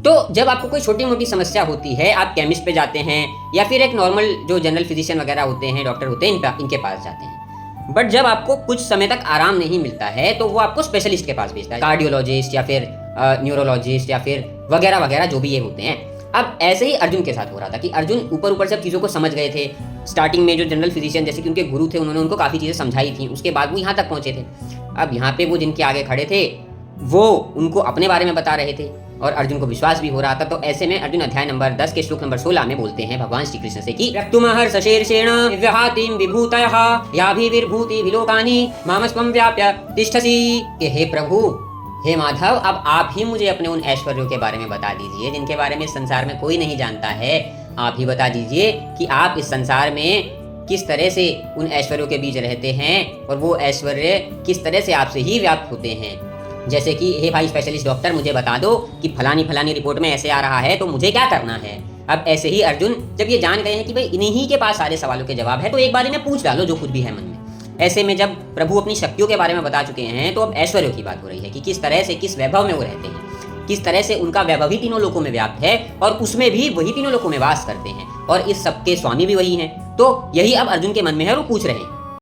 तो जब आपको कोई छोटी मोटी समस्या होती है, आप केमिस्ट पे जाते हैं या फिर एक नॉर्मल जो जनरल फिजिशियन वगैरह होते हैं, डॉक्टर होते हैं, इनके पास जाते हैं। बट जब आपको कुछ समय तक आराम नहीं मिलता है तो वो आपको स्पेशलिस्ट के पास भेजता है, कार्डियोलॉजिस्ट या फिर न्यूरोलॉजिस्ट या फिर वगैरह वगैरह जो भी ये होते हैं। अब ऐसे ही अर्जुन के साथ हो रहा था कि अर्जुन ऊपर ऊपर सब चीज़ों को समझ गए थे। स्टार्टिंग में जो जनरल फिजिशियन जैसे कि उनके गुरु थे, उन्होंने उनको काफ़ी चीज़ें समझाई थी, उसके बाद वो यहाँ तक पहुँचे थे। अब यहाँ पे वो जिनके आगे खड़े थे वो उनको अपने बारे में बता रहे थे और अर्जुन को विश्वास भी हो रहा था। तो ऐसे में अर्जुन अध्याय नंबर 10 के श्लोक नंबर 16 में बोलते हैं भगवान श्री कृष्ण से कि रक्तुमहर्ष शीर्षेण दिव्यहातिं विभूतयः याभिर्भूति विलोकानि मामस्त्वं व्याप्य तिष्ठसि। कि हे प्रभु, हे माधव, अब आप ही मुझे अपने उन ऐश्वर्यों के बारे में बता दीजिए जिनके बारे में संसार में कोई नहीं जानता है। आप ही बता दीजिए कि आप इस संसार में किस तरह से उन ऐश्वर्यों के बीच रहते हैं और वो ऐश्वर्य किस तरह से आपसे ही व्याप्त होते हैं। जैसे कि हे भाई स्पेशलिस्ट डॉक्टर, मुझे बता दो कि फलानी रिपोर्ट में ऐसे आ रहा है तो मुझे क्या करना है। अब ऐसे ही अर्जुन जब ये जान गए हैं कि भाई इन्हीं के पास सारे सवालों के जवाब है तो एक बार इन्हें पूछ डालो जो कुछ भी है मन में। ऐसे में जब प्रभु अपनी शक्तियों के बारे में बता चुके हैं तो अब ऐश्वर्यों की बात हो रही है कि किस तरह से, किस वैभव में वो रहते हैं, किस तरह से उनका वैभव ही तीनों लोकों में व्याप्त है और उसमें भी वही तीनों लोकों में वास करते हैं और इस सबके स्वामी भी वही हैं। तो यही अब अर्जुन के मन में है और वो पूछ रहे हैं।